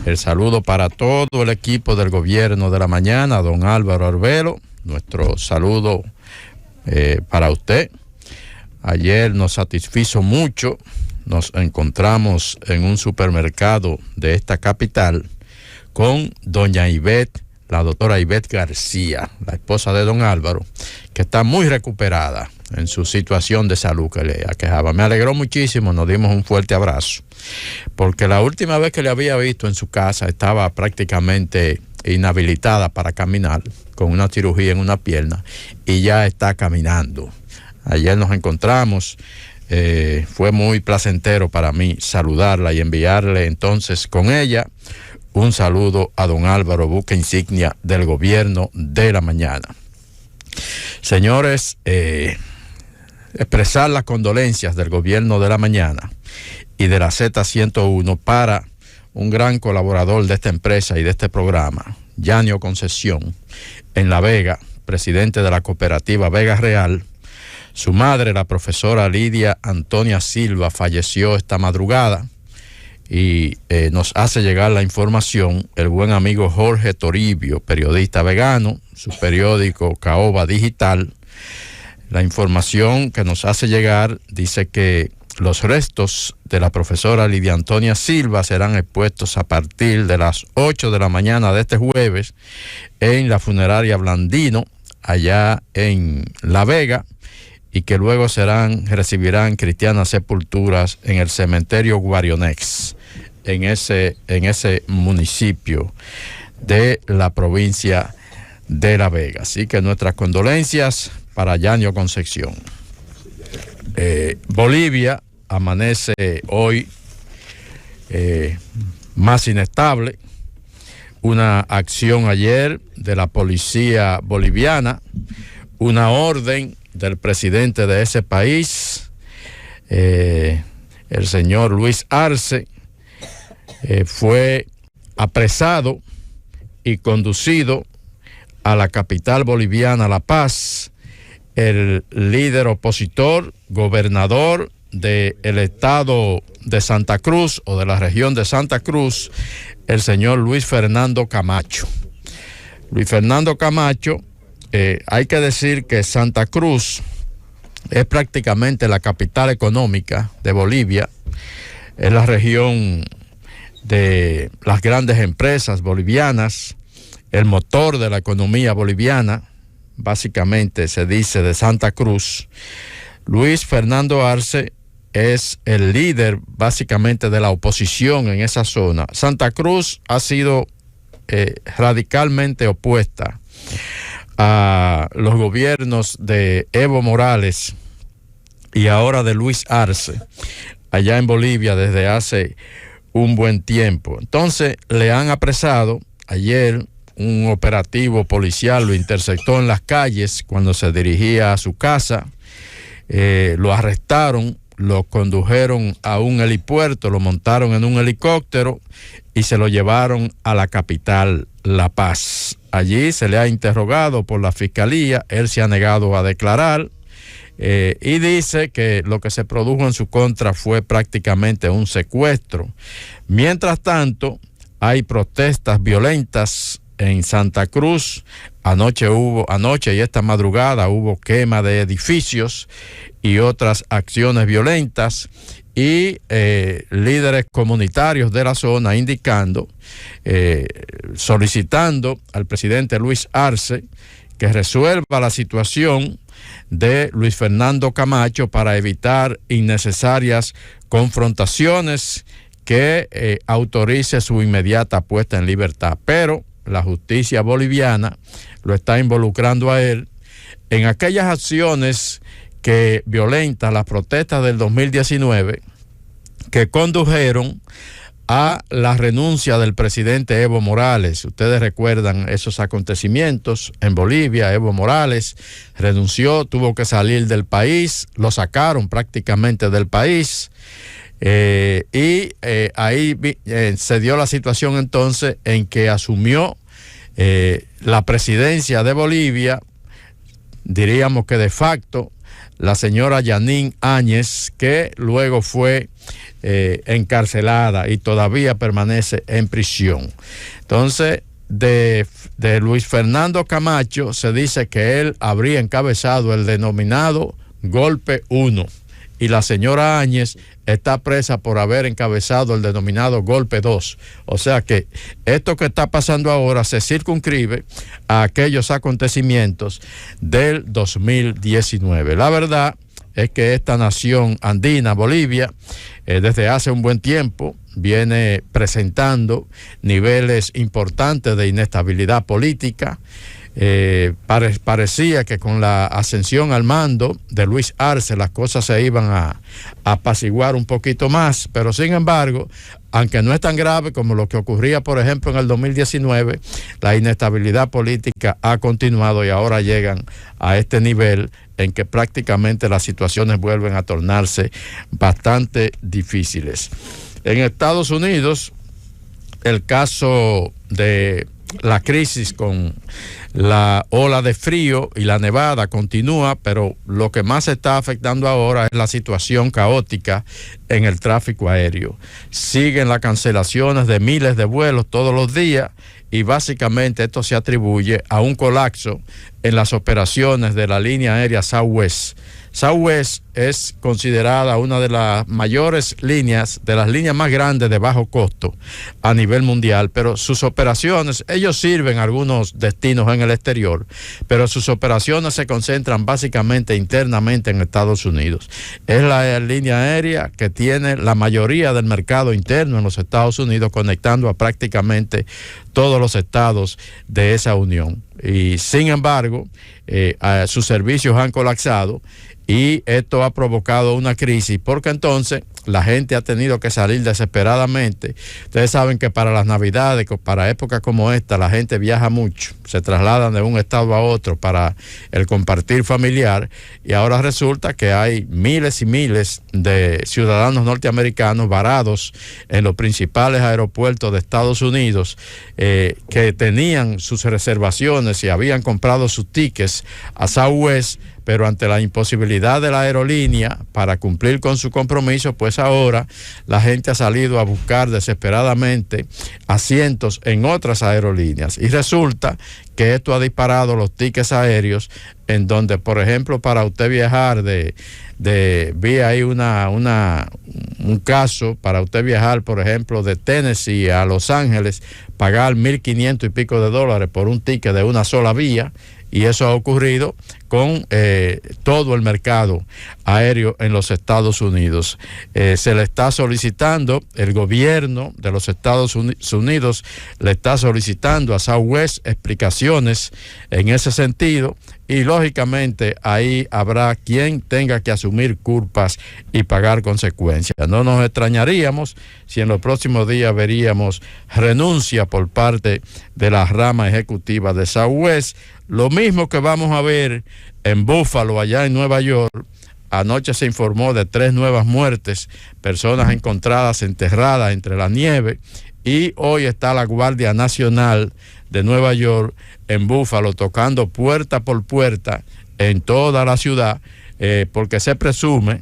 El saludo para todo el equipo del Gobierno de la Mañana, don Álvaro Arbelo, nuestro saludo para usted. Ayer nos satisfizo mucho, nos encontramos en un supermercado de esta capital con doña Ivette, la doctora Ivette García, la esposa de don Álvaro, que está muy recuperada en su situación de salud que le aquejaba. Me alegró muchísimo, nos dimos un fuerte abrazo, porque la última vez que le había visto en su casa estaba prácticamente inhabilitada para caminar, con una cirugía en una pierna, y ya está caminando. Ayer nos encontramos, fue muy placentero para mí saludarla y enviarle entonces con ella un saludo a don Álvaro, buque insignia del Gobierno de la Mañana. Señores, expresar las condolencias del Gobierno de la Mañana y de la Z101 para un gran colaborador de esta empresa y de este programa, Yanio Concesión, en La Vega, presidente de la cooperativa Vega Real. Su madre, la profesora Lidia Antonia Silva, falleció esta madrugada y nos hace llegar la información el buen amigo Jorge Toribio, periodista vegano, su periódico Caoba Digital. La información que nos hace llegar dice que los restos de la profesora Lidia Antonia Silva serán expuestos a partir de las 8 de la mañana de este jueves en la funeraria Blandino, allá en La Vega, y que luego recibirán cristianas sepulturas en el cementerio Guarionex, en ese municipio de la provincia de La Vega. Así que nuestras condolencias para Yanio Concepción. Bolivia amanece hoy más inestable. Una acción ayer de la policía boliviana, una orden del presidente de ese país, el señor Luis Arce, fue apresado y conducido a la capital boliviana, La Paz. El líder opositor, gobernador del estado de Santa Cruz o de la región de Santa Cruz, el señor Luis Fernando Camacho. Luis Fernando Camacho, hay que decir que Santa Cruz es prácticamente la capital económica de Bolivia, es la región de las grandes empresas bolivianas, el motor de la economía boliviana, básicamente se dice de Santa Cruz. Luis Fernando Arce es el líder básicamente de la oposición en esa zona. Santa Cruz ha sido radicalmente opuesta a los gobiernos de Evo Morales y ahora de Luis Arce, allá en Bolivia desde hace un buen tiempo. Entonces le han apresado ayer. Un operativo policial lo interceptó en las calles cuando se dirigía a su casa. Lo arrestaron, lo condujeron a un helipuerto, lo montaron en un helicóptero y se lo llevaron a la capital, La Paz. Allí se le ha interrogado por la fiscalía, él se ha negado a declarar y dice que lo que se produjo en su contra fue prácticamente un secuestro. Mientras tanto, hay protestas violentas en Santa Cruz. Anoche y esta madrugada hubo quema de edificios y otras acciones violentas, y líderes comunitarios de la zona solicitando al presidente Luis Arce que resuelva la situación de Luis Fernando Camacho para evitar innecesarias confrontaciones, que autorice su inmediata puesta en libertad. Pero la justicia boliviana lo está involucrando a él en aquellas acciones que violentan las protestas del 2019 que condujeron a la renuncia del presidente Evo Morales. Ustedes recuerdan esos acontecimientos en Bolivia. Evo Morales renunció, tuvo que salir del país, lo sacaron prácticamente del país. Ahí se dio la situación entonces en que asumió la presidencia de Bolivia, diríamos que de facto, la señora Yanín Áñez, que luego fue encarcelada y todavía permanece en prisión. Entonces, de Luis Fernando Camacho se dice que él habría encabezado el denominado Golpe 1 y la señora Áñez está presa por haber encabezado el denominado Golpe 2. O sea que esto que está pasando ahora se circunscribe a aquellos acontecimientos del 2019. La verdad es que esta nación andina, Bolivia, desde hace un buen tiempo viene presentando niveles importantes de inestabilidad política. Parecía que con la ascensión al mando de Luis Arce las cosas se iban a apaciguar un poquito más, pero sin embargo, aunque no es tan grave como lo que ocurría, por ejemplo, en el 2019, la inestabilidad política ha continuado y ahora llegan a este nivel en que prácticamente las situaciones vuelven a tornarse bastante difíciles. En Estados Unidos, el caso de la crisis con la ola de frío y la nevada continúa, pero lo que más se está afectando ahora es la situación caótica en el tráfico aéreo. Siguen las cancelaciones de miles de vuelos todos los días y básicamente esto se atribuye a un colapso en las operaciones de la línea aérea Southwest. Southwest es considerada una de las mayores líneas, de las líneas más grandes de bajo costo a nivel mundial, pero sus operaciones, ellos sirven a algunos destinos en el exterior, pero sus operaciones se concentran básicamente internamente en Estados Unidos. Es la línea aérea que tiene la mayoría del mercado interno en los Estados Unidos, conectando a prácticamente todos los estados de esa unión. Y sin embargo, sus servicios han colapsado y esto ha provocado una crisis, porque entonces la gente ha tenido que salir desesperadamente. Ustedes saben que para las Navidades, para épocas como esta, la gente viaja mucho, se trasladan de un estado a otro para el compartir familiar, y ahora resulta que hay miles y miles de ciudadanos norteamericanos varados en los principales aeropuertos de Estados Unidos, que tenían sus reservaciones y habían comprado sus tickets a Southwest, pero ante la imposibilidad de la aerolínea para cumplir con su compromiso, pues ahora la gente ha salido a buscar desesperadamente asientos en otras aerolíneas. Y resulta que esto ha disparado los tickets aéreos, en donde, por ejemplo, para usted viajar vi ahí un caso, para usted viajar, por ejemplo, de Tennessee a Los Ángeles, pagar $1,500 y pico por un ticket de una sola vía. Y eso ha ocurrido con todo el mercado aéreo en los Estados Unidos. Se le está solicitando, el gobierno de los Estados Unidos le está solicitando a Southwest explicaciones en ese sentido, y lógicamente ahí habrá quien tenga que asumir culpas y pagar consecuencias. No nos extrañaríamos si en los próximos días veríamos renuncia por parte de la rama ejecutiva de Southwest. Lo mismo que vamos a ver en Buffalo, allá en Nueva York. Anoche se informó de 3 nuevas muertes, personas encontradas enterradas entre la nieve, y hoy está la Guardia Nacional de Nueva York en Buffalo tocando puerta por puerta en toda la ciudad, porque se presume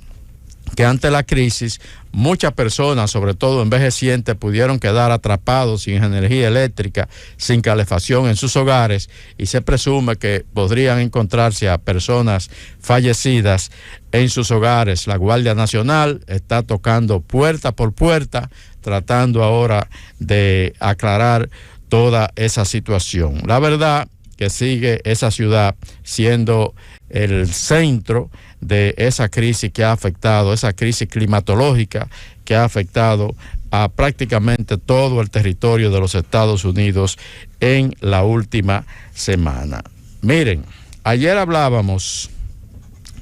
que ante la crisis muchas personas, sobre todo envejecientes, pudieron quedar atrapados sin energía eléctrica, sin calefacción en sus hogares, y se presume que podrían encontrarse a personas fallecidas en sus hogares. La Guardia Nacional está tocando puerta por puerta, tratando ahora de aclarar toda esa situación. La verdad que sigue esa ciudad siendo el centro de esa crisis que ha afectado, esa crisis climatológica que ha afectado a prácticamente todo el territorio de los Estados Unidos en la última semana. Miren, ayer hablábamos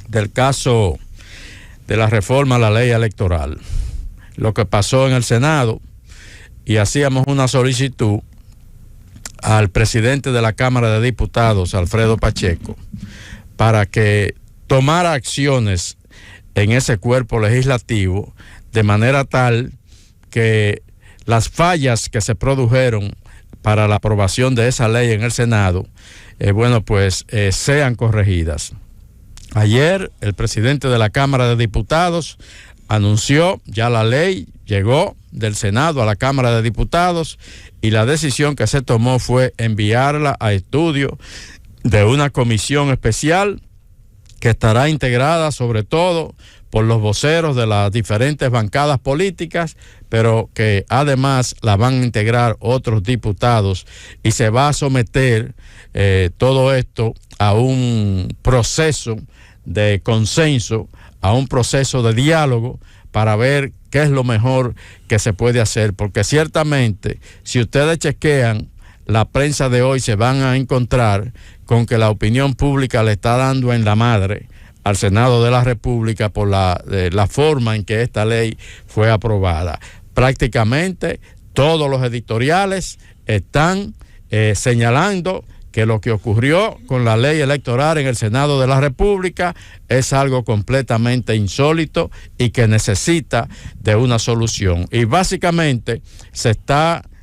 del caso de la reforma a la ley electoral, lo que pasó en el Senado, y hacíamos una solicitud al presidente de la Cámara de Diputados, Alfredo Pacheco, para que tomara acciones en ese cuerpo legislativo de manera tal que las fallas que se produjeron para la aprobación de esa ley en el Senado, sean corregidas. Ayer el presidente de la Cámara de Diputados anunció ya la ley, llegó del Senado a la Cámara de Diputados y la decisión que se tomó fue enviarla a estudio de una comisión especial que estará integrada sobre todo por los voceros de las diferentes bancadas políticas, pero que además la van a integrar otros diputados y se va a someter todo esto a un proceso de consenso, a un proceso de diálogo para ver qué es lo mejor que se puede hacer, porque ciertamente si ustedes chequean la prensa de hoy se van a encontrar con que la opinión pública le está dando en la madre al Senado de la República por la forma en que esta ley fue aprobada. Prácticamente todos los editoriales están señalando que lo que ocurrió con la ley electoral en el Senado de la República es algo completamente insólito y que necesita de una solución. Y básicamente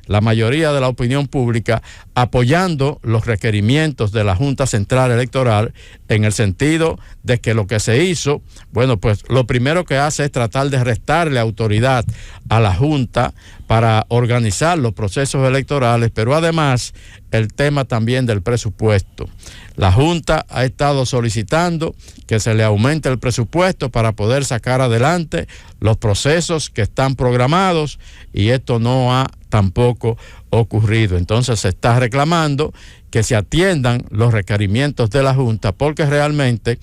la mayoría de la opinión pública apoyando los requerimientos de la Junta Central Electoral en el sentido de que lo que se hizo, bueno, pues lo primero que hace es tratar de restarle autoridad a la Junta para organizar los procesos electorales, pero además el tema también del presupuesto. La Junta ha estado solicitando que se le aumente el presupuesto para poder sacar adelante los procesos que están programados y esto no ha tampoco ocurrido. Entonces se está reclamando que se atiendan los requerimientos de la Junta porque realmente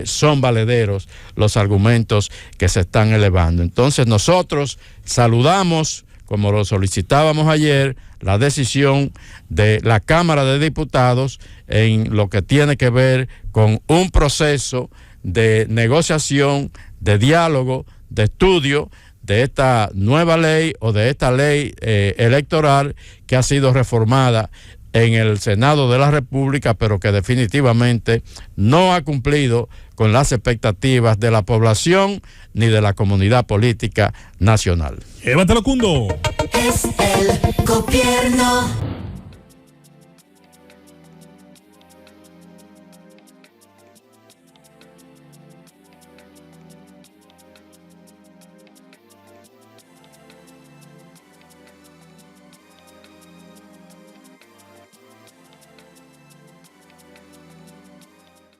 son valederos los argumentos que se están elevando. Entonces nosotros saludamos, como lo solicitábamos ayer, la decisión de la Cámara de Diputados en lo que tiene que ver con un proceso de negociación, de diálogo, de estudio de esta nueva ley o de esta ley electoral que ha sido reformada en el Senado de la República, pero que definitivamente no ha cumplido con las expectativas de la población ni de la comunidad política nacional. Eva Telocundo. Es el gobierno.